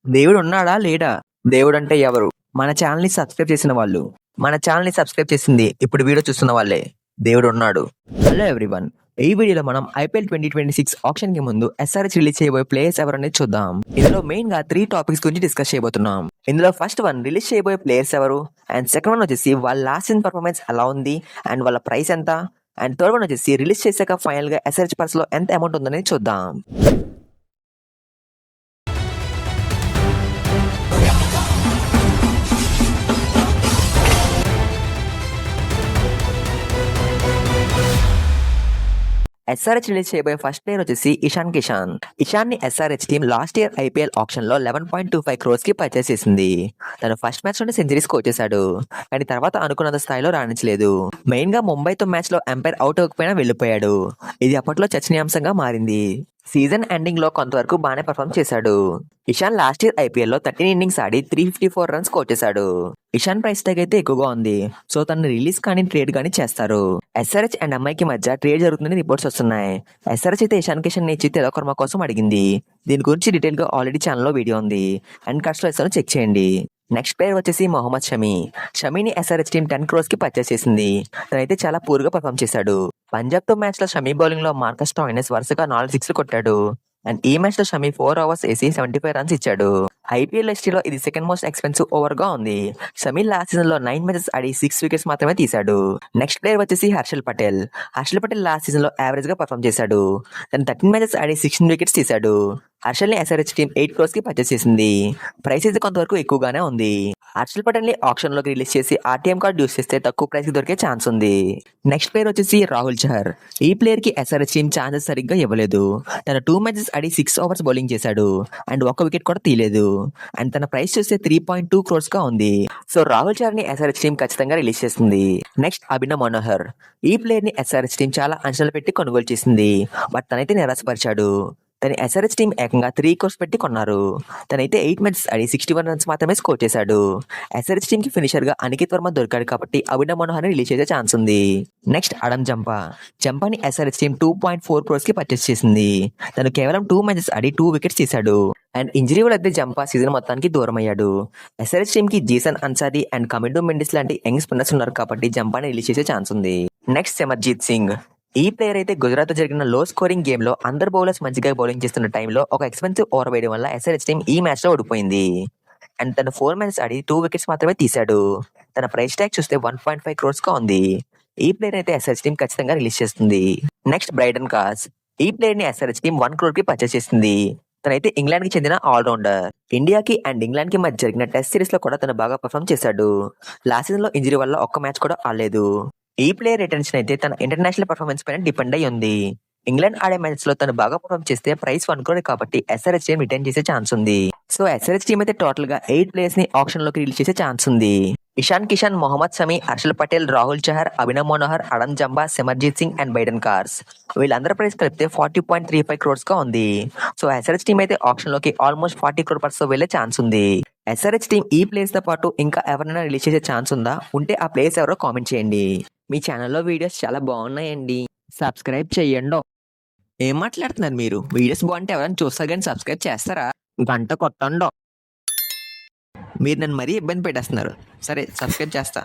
దేవుడు ఉన్నాడా లేడా? దేవుడంటే ఎవరు? మన ఛానల్‌ని సబ్స్క్రైబ్ చేసిన వాళ్ళు. మన ఛానల్‌ని సబ్స్క్రైబ్ చేసింది ఇప్పుడు వీడియో చూస్తున్న వాళ్ళే. దేవుడు ఉన్నాడు. Hello everyone. ఈ వీడియోలో మనం ఐపీఎల్ 2026 ఆక్షన్‌కి ముందు ఎస్ఆర్‌హెచ్ రిలీజ్ చేయబోయే ప్లేయర్స్ ఎవరనేది చూద్దాం. ఇందులో మెయిన్‌గా 3 టాపిక్స్ గురించి డిస్కస్ చేయబోతున్నాం. ఇందులో ఫస్ట్ వన్ రిలీజ్ చేయబోయే ప్లేయర్స్ ఎవరు? అండ్ సెకండ్ వన్ వచ్చేసి వాళ్ళ లాస్ట్ సీజన్ పర్ఫార్మెన్స్ ఎలా ఉంది? అండ్ వాళ్ళ ప్రైస్ ఎంత? అండ్ థర్డ్ వన్ వచ్చేసి రిలీజ్ చేశాక ఫైనల్‌గా ఎస్ఆర్‌హెచ్ పర్స్‌లో ఎంత అమౌంట్ ఉందనేది చూద్దాం. ఎస్ఆర్‌హెచ్ రిలీజ్ చేయబోయే ఫస్ట్ ప్లేయర్ వచ్చేసి ఇషాన్ కిషాన్. ఇషాన్ ని SRH team last year IPL option లో 11.25 crores కి పర్చేస్ చేసింది. తను ఫస్ట్ మ్యాచ్ లోనే సెంచరీ స్కోర్ చేశాడు. కానీ తర్వాత అనుకున్నంత స్థాయిలో రాణించలేదు. మెయిన్ గా ముంబైతో మ్యాచ్ లో ఎంపైర్ అవుట్ అవ్వకపోయినా వెళ్లిపోయాడు. ఇది అప్పట్లో చర్చనీయాంశంగా మారింది. సీజన్ ఎండింగ్ లో కొంతవరకు బాగానే పర్ఫామ్ చేశాడు. ఇషాన్ లాస్ట్ ఇయర్ ఐపీఎల్ లో 13 ఇన్నింగ్స్ ఆడి 354 రన్స్ స్కోర్ చేశాడు. ఇషాన్ ప్రైస్ ట్యాగ్ అయితే ఎక్కువగా ఉంది. సో తను రిలీజ్ కానీ ట్రేడ్ కానీ చేస్తారు. ఎస్ఆర్‌హెచ్ అండ్ ఎంఐకి మధ్య ట్రేడ్ జరుగుతుందని రిపోర్ట్స్ వస్తున్నాయి. ఎస్ఆర్‌హెచ్ అయితే ఇషాన్ కిషన్ ఇచ్చి తెలకర్మ కోసం అడిగింది. దీని గురించి డీటెయిల్ గా ఆల్రెడీ ఛానల్లో వీడియో ఉంది. అండ్ కట్స్ లో ఇస్తాను, చెక్ చేయండి. నెక్స్ట్ ప్లేయర్ వచ్చేసి మొహమ్మద్ షమీ. షమీని ఎస్ఆర్‌హెచ్ టీమ్ 10 crores కి పర్చేస్ చేసింది. తనైతే చాలా పూర్ గా పర్ఫామ్ చేశాడు. పంజాబ్ తో మ్యాచ్ లో షమీ బౌలింగ్ లో మార్కస్ స్టాయినస్ వరుసగా 4 సిక్స్లు కొట్టాడు. అండ్ ఈ మ్యాచ్ లో షమీ 4 overs వేసి 75 రన్స్ ఇచ్చాడు. ఐపీఎల్ హిస్టరీలో ఇది సెకండ్ మోస్ట్ ఎక్స్పెన్సివ్ ఓవర్ గా ఉంది. షమీ లాస్ట్ సీజన్ లో 9 మ్యాచెస్ ఆడి 6 వికెట్స్ మాత్రమే తీశాడు. నెక్స్ట్ ప్లేయర్ వచ్చేసి హర్షల్ పటేల్. హర్షల్ పటేల్ లాస్ట్ సీజన్ లో యావరేజ్ గా పర్ఫామ్ చేశాడు. తను 13 మ్యాచెస్ ఆడి 16 వికెట్స్ తీశాడు. హర్షల్ ని ఎస్ఆర్‌హెచ్ టీమ్ 8 crores కి పర్చేస్ చేసింది. ప్రైస్ అయితే కొంతవరకు ఎక్కువగానే ఉంది. హర్షల్ పటేల్ ని ఆప్షన్ లోకి రిలీజ్ చేసి ఆర్టీఎం కార్డ్ యూస్ చేస్తే తక్కువ ప్రైస్ కి దొరికే ఛాన్స్ ఉంది. నెక్స్ట్ ప్లేయర్ వచ్చేసి రాహుల్ చహర్. ఈ ప్లేయర్ కి ఎస్ఆర్‌హెచ్ టీమ్ ఛాన్సెస్ సరిగ్గా ఇవ్వలేదు. తన 2 మ్యాచెస్ ఆడి 6 overs బౌలింగ్ చేశాడు. అండ్ 1 వికెట్ కూడా తీయలేదు. అండ్ తన ప్రైస్ చూస్తే 3.2 crores గా ఉంది. సో రాహుల్ చహర్ ని ఎస్ఆర్‌హెచ్ టీమ్ ఖచ్చితంగా రిలీజ్ చేస్తుంది. నెక్స్ట్ అభినవ్ మనోహర్. ఈ ప్లేయర్ ని ఎస్ఆర్‌హెచ్ టీమ్ చాలా అంచనాలు పెట్టి కొనుగోలు చేసింది. బట్ తనైతే నిరాశపరిచాడు. తన ఎస్ఆర్‌హెచ్ టీమ్ ఏకంగా 3 crores పెట్టి కొన్నారు. తనైతే 8 మ్యాచెస్ ఆడి 61 రన్స్ మాత్రమే స్కోర్ చేశాడు. ఎస్ఆర్‌హెచ్ టీమ్ కి ఫినిషర్ గా అనికేత్ వర్మ దొరికాడు కాబట్టి అభినవ్ మనోహర్ ని రిలీజ్ చేసే ఛాన్స్ ఉంది. Next Adam Zampa. Jampani SRH team 2.4 crores కి పర్చేస్ చేసింది. తను కేవలం 2 మ్యాచెస్ ఆడి 2 వికెట్స్ తీశాడు. అండ్ ఇంజరీ వల్ల అయితే జంపా సీజన్ మొత్తానికి దూరం అయ్యాడు. ఎస్ఆర్‌హెచ్ టీమ్ కి జీసన్ అన్సారీ అండ్ కమిండో మెండిస్ లాంటి యంగ్ స్పిన్నర్స్ ఉన్నారు కాబట్టి జంపాని రిలీజ్ చేసే ఛాన్స్ ఉంది. నెక్స్ట్ సిమర్జీత్ సింగ్. ఈ ప్లేయర్ అయితే గుజరాత్ జరిగిన లో స్కోరింగ్ గేమ్ లో అందరు బౌలర్స్ మంచిగా బౌలింగ్ చేస్తున్న టైంలో ఒక ఎక్స్పెన్సివ్ ఓవర్ వేయడం వల్ల ఎస్ఆర్‌హెచ్ టీమ్ ఈ మ్యాచ్ లో ఓడిపోయింది. అండ్ తను 4 మ్యాచెస్ ఆడి 2 వికెట్స్ మాత్రమే తీశాడు. తన ప్రైస్ ట్యాగ్ చూస్తే 1.5 crores గా ఉంది. ఈ ప్లేయర్ అయితే ఎస్ఆర్‌హెచ్ టీమ్ ఖచ్చితంగా రిలీజ్ చేస్తుంది. Next Brydon cos. ఈ ప్లేయర్ ని ఎస్ఆర్‌హెచ్ టీమ్ 1 crore కి పర్చేస్ చేసింది. తనైతే ఇంగ్లాండ్ కి చెందిన ఆల్రౌండర్. ఇండియాకి అండ్ ఇంగ్లాండ్ కి మధ్య జరిగిన టెస్ట్ సిరీస్ లో కూడా తను బాగా పర్ఫామ్ చేశాడు. లాస్ట్ సీజన్ లో ఇంజరీ వల్ల ఒక్క మ్యాచ్ కూడా ఆడలేదు. ఈ ప్లేయర్ రిటెన్షన్ అయితే తన ఇంటర్నేషనల్ పర్ఫార్మెన్స్ పైన డిపెండ్ అయి ఉంది. ఇంగ్లాండ్ ఆడే మ్యాచ్ లో తను బాగా పర్ఫామ్ చేస్తే ప్రైస్ 1 crore కాబట్టి ఎస్ఆర్‌హెచ్ టీమ్ రిటర్న్ చేసే ఛాన్స్ ఉంది. సో ఎస్ఆర్‌హెచ్ టీమ్ అయితే టోటల్ గా 8 ప్లేయర్స్ ని ఆప్షన్ లోకి రిలీజ్ చేసే ఛాన్స్ ఉంది. Ishan Kishan, Mohammed Shami, Harshal Patel, Rahul Chahar, Abhinav Manohar, Adam Zampa, Simarjeet Singh and Brydon Carse. వీళ్ళందరి ప్రైస్ కలిపితే 40.35 crores గా ఉంది. సో ఎస్ఆర్‌హెచ్ టీమ్ అయితే ఆప్షన్ లోకి ఆల్మోస్ట్ 40 crore పర్స్ తో వెళ్లే ఛాన్స్ ఉంది. ఎస్ఆర్‌హెచ్ టీమ్ ఈ ప్లేయర్స్ తో పాటు ఇంకా ఎవరైనా రిలీజ్ చేసే ఛాన్స్ ఉందా? ఉంటే ఆ ప్లేయర్స్ ఎవరో కామెంట్ చేయండి. మీ ఛానల్లో వీడియోస్ చాలా బాగున్నాయండి, సబ్స్క్రైబ్ చెయ్యండో. ఏం మాట్లాడుతున్నారు మీరు? వీడియోస్ బాగుంటే ఎవరైనా చూస్తారు కానీ సబ్స్క్రైబ్ చేస్తారా? గంట కొట్టండో. మీరు నన్ను మరీ ఇబ్బంది పెట్టేస్తున్నారు. సరే సబ్స్క్రైబ్ చేస్తా.